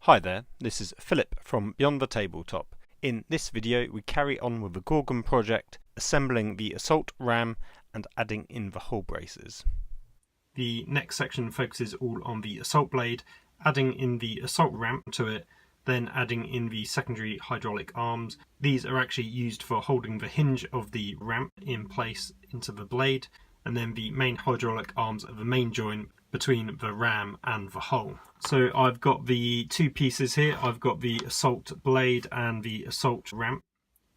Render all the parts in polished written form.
Hi there, this is Philip from Beyond the Tabletop. In this video we carry on with the Gorgon project, assembling the assault ram and adding in the hull braces. The next section focuses all on the assault blade, adding in the assault ramp to it, then adding in the secondary hydraulic arms. These are actually used for holding the hinge of the ramp in place into the blade, and then the main hydraulic arms are the main joint between the ram and the hull. So I've got the two pieces here. I've got the assault blade and the assault ramp.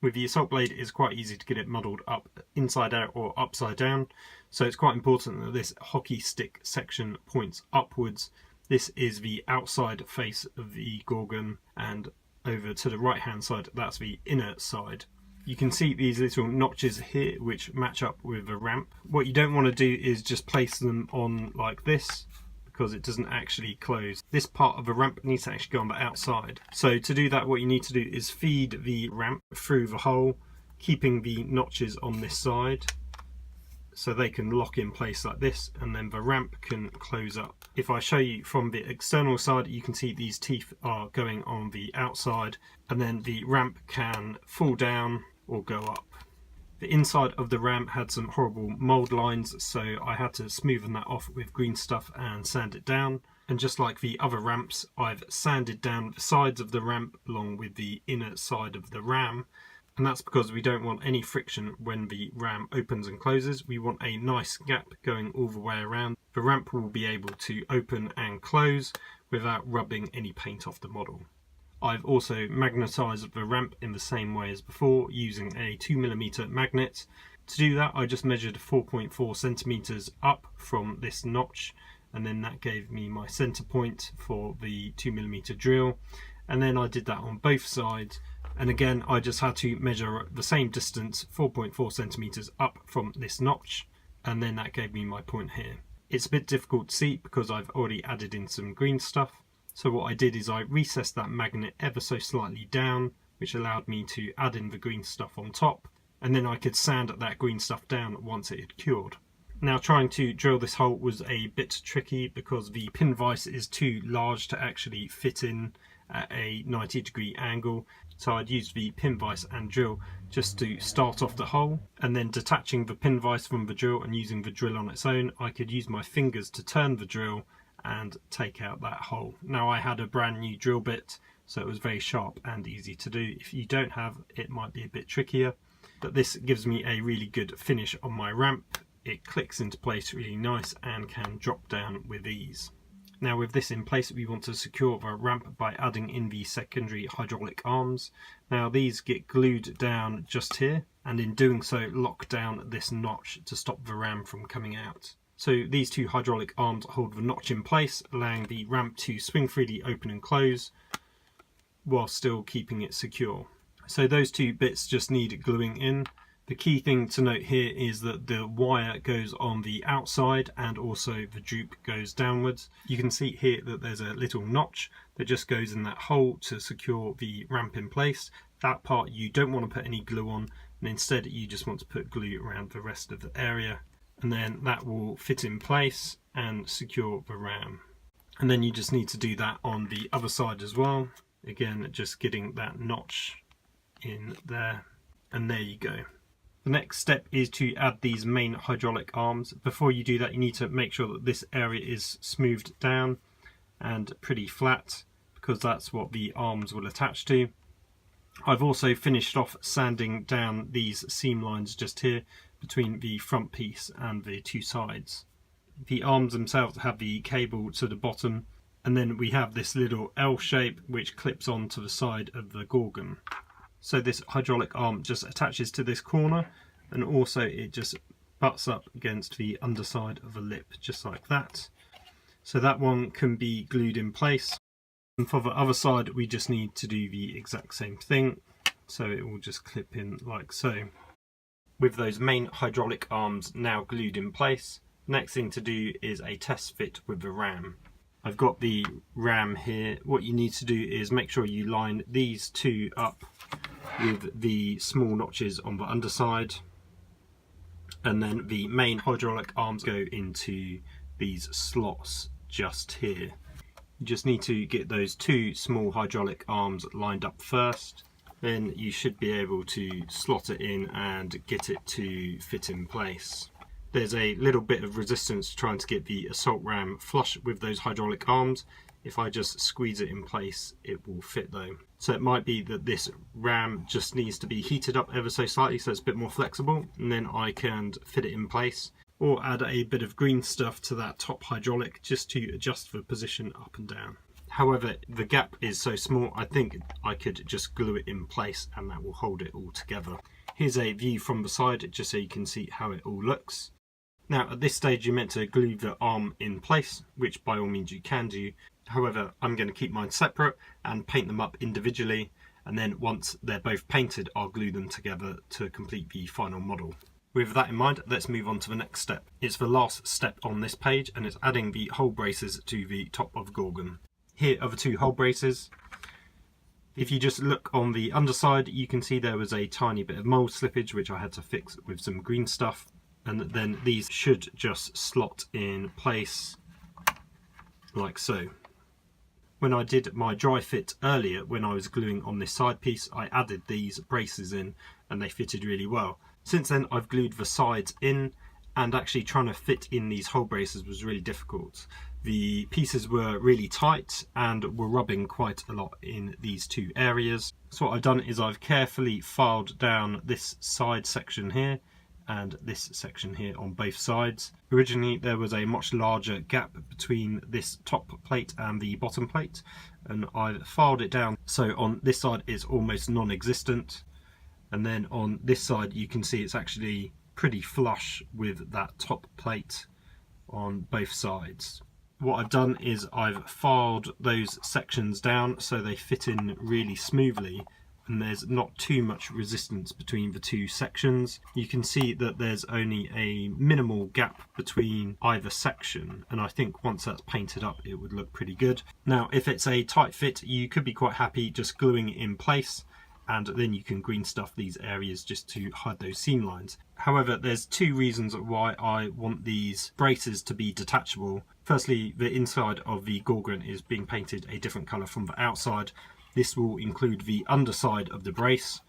With the assault blade, it's quite easy to get it muddled up inside out or upside down. So it's quite important that this hockey stick section points upwards. This is the outside face of the Gorgon, and over to the right hand side, that's the inner side. You can see these little notches here which match up with the ramp. What you don't want to do is just place them on like this, because it doesn't actually close. This part of the ramp needs to actually go on the outside. So to do that, what you need to do is feed the ramp through the hole, keeping the notches on this side so they can lock in place like this, and then the ramp can close up. If I show you from the external side, you can see these teeth are going on the outside, and then the ramp can fall down or go up. The inside of the ramp had some horrible mould lines, so I had to smoothen that off with green stuff and sand it down. And just like the other ramps, I've sanded down the sides of the ramp along with the inner side of the ram. And that's because we don't want any friction when the ram opens and closes. We want a nice gap going all the way around. The ramp will be able to open and close without rubbing any paint off the model. I've also magnetized the ramp in the same way as before, using a 2mm magnet. To do that, I just measured 4.4 centimeters up from this notch, and then that gave me my center point for the 2mm drill. And then I did that on both sides, and again I just had to measure the same distance, 4.4 centimeters up from this notch, and then that gave me my point here. It's a bit difficult to see because I've already added in some green stuff. So what I did is I recessed that magnet ever so slightly down, which allowed me to add in the green stuff on top, and then I could sand that green stuff down once it had cured. Now, trying to drill this hole was a bit tricky because the pin vise is too large to actually fit in at a 90-degree angle. So I'd used the pin vise and drill just to start off the hole, and then detaching the pin vise from the drill and using the drill on its own, I could use my fingers to turn the drill and take out that hole. Now, I had a brand new drill bit, so it was very sharp and easy to do. If you don't have, it might be a bit trickier, but this gives me a really good finish on my ramp. It clicks into place really nice and can drop down with ease. Now, with this in place, we want to secure the ramp by adding in the secondary hydraulic arms. Now, these get glued down just here, and in doing so lock down this notch to stop the ram from coming out. So these two hydraulic arms hold the notch in place, allowing the ramp to swing freely open and close while still keeping it secure. So those two bits just need gluing in. The key thing to note here is that the wire goes on the outside and also the droop goes downwards. You can see here that there's a little notch that just goes in that hole to secure the ramp in place. That part you don't want to put any glue on, and instead you just want to put glue around the rest of the area, and then that will fit in place and secure the ram. And then you just need to do that on the other side as well. Again, just getting that notch in there, and there you go. The next step is to add these main hydraulic arms. Before you do that, you need to make sure that this area is smoothed down and pretty flat, because that's what the arms will attach to. I've also finished off sanding down these seam lines just here between the front piece and the two sides. The arms themselves have the cable to the bottom, and then we have this little L shape which clips onto the side of the Gorgon. So this hydraulic arm just attaches to this corner, and also it just butts up against the underside of the lip, just like that. So that one can be glued in place. And for the other side, we just need to do the exact same thing. So it will just clip in like so. With those main hydraulic arms now glued in place, the next thing to do is a test fit with the ram. I've got the ram here. What you need to do is make sure you line these two up with the small notches on the underside, and then the main hydraulic arms go into these slots just here. You just need to get those two small hydraulic arms lined up first. Then you should be able to slot it in and get it to fit in place. There's a little bit of resistance trying to get the assault ram flush with those hydraulic arms. If I just squeeze it in place, it will fit though. So it might be that this ram just needs to be heated up ever so slightly so it's a bit more flexible, and then I can fit it in place. Or add a bit of green stuff to that top hydraulic just to adjust the position up and down. However, the gap is so small, I think I could just glue it in place and that will hold it all together. Here's a view from the side just so you can see how it all looks. Now at this stage you're meant to glue the arm in place, which by all means you can do. However, I'm going to keep mine separate and paint them up individually, and then once they're both painted I'll glue them together to complete the final model. With that in mind, let's move on to the next step. It's the last step on this page and it's adding the hull braces to the top of Gorgon. Here are the two hull braces. If you just look on the underside, you can see there was a tiny bit of mold slippage which I had to fix with some green stuff, and then these should just slot in place like so. When I did my dry fit earlier, when I was gluing on this side piece, I added these braces in and they fitted really well. Since then I've glued the sides in, and actually trying to fit in these hull braces was really difficult. The pieces were really tight and were rubbing quite a lot in these two areas. So what I've done is I've carefully filed down this side section here and this section here on both sides. Originally there was a much larger gap between this top plate and the bottom plate, and I've filed it down so on this side it's almost non-existent. And then on this side you can see it's actually pretty flush with that top plate on both sides. What I've done is I've filed those sections down so they fit in really smoothly and there's not too much resistance between the two sections. You can see that there's only a minimal gap between either section, and I think once that's painted up it would look pretty good. Now if it's a tight fit you could be quite happy just gluing it in place, and then you can green stuff these areas just to hide those seam lines. However, there's two reasons why I want these braces to be detachable. Firstly, the inside of the Gorgon is being painted a different colour from the outside. This will include the underside of the brace.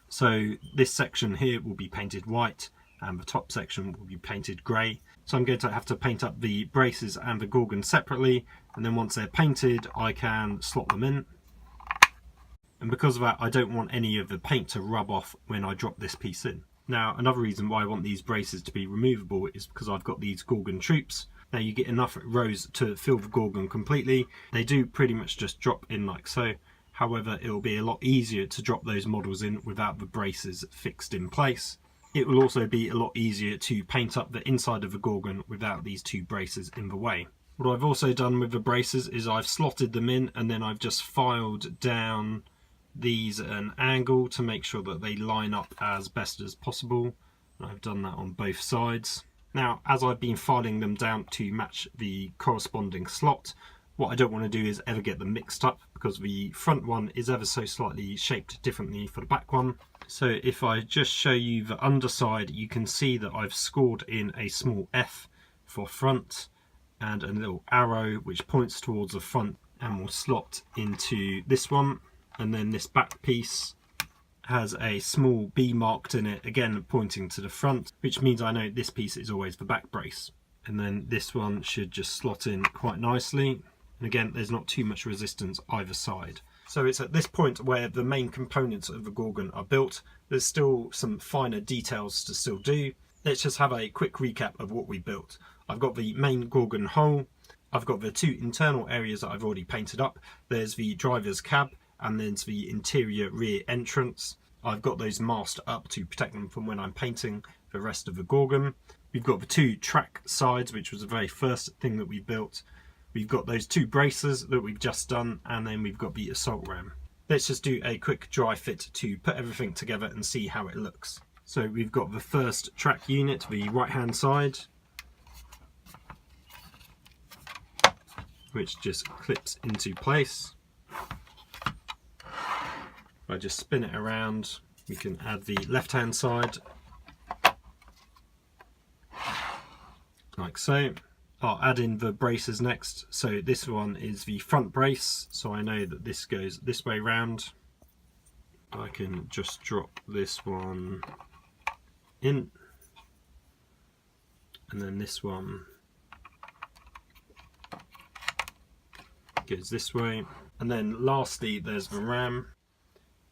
So this section here will be painted white and the top section will be painted grey. So I'm going to have to paint up the braces and the Gorgon separately, and then once they're painted I can slot them in. And because of that I don't want any of the paint to rub off when I drop this piece in. Now another reason why I want these braces to be removable is because I've got these Gorgon troops. Now you get enough rows to fill the Gorgon completely. They do pretty much just drop in like so. However, it will be a lot easier to drop those models in without the braces fixed in place. It will also be a lot easier to paint up the inside of the Gorgon without these two braces in the way. What I've also done with the braces is I've slotted them in and then I've just filed down these at an angle to make sure that they line up as best as possible. I've done that on both sides. Now as I've been filing them down to match the corresponding slot, what I don't want to do is ever get them mixed up because the front one is ever so slightly shaped differently for the back one. So if I just show you the underside, you can see that I've scored in a small F for front and a little arrow which points towards the front and will slot into this one. And then this back piece has a small B marked in it, again pointing to the front, which means I know this piece is always the back brace. And then this one should just slot in quite nicely. And again, there's not too much resistance either side. So it's at this point where the main components of the Gorgon are built. There's still some finer details to still do. Let's just have a quick recap of what we built. I've got the main Gorgon hull. I've got the two internal areas that I've already painted up. There's the driver's cab, and then the interior rear entrance. I've got those masked up to protect them from when I'm painting the rest of the Gorgon. We've got the two track sides, which was the very first thing that we built. We've got those two braces that we've just done, and then we've got the assault ram. Let's just do a quick dry fit to put everything together and see how it looks. So we've got the first track unit, the right hand side, which just clips into place. If I just spin it around, we can add the left hand side, like so. I'll add in the braces next. So this one is the front brace, so I know that this goes this way round. I can just drop this one in, and then this one goes this way. And then lastly there's the ram.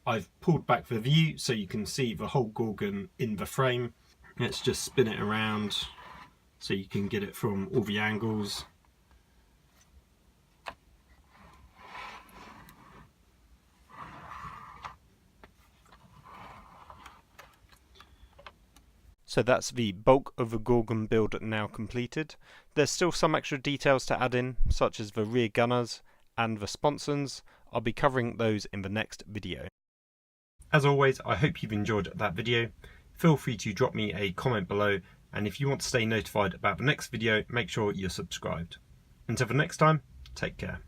I've pulled back the view so you can see the whole Gorgon in the frame. Let's just spin it around so you can get it from all the angles. So that's the bulk of the Gorgon build now completed. There's still some extra details to add in, such as the rear gunners and the sponsons. I'll be covering those in the next video. As always, I hope you've enjoyed that video. Feel free to drop me a comment below, and if you want to stay notified about the next video, make sure you're subscribed. Until the next time, take care.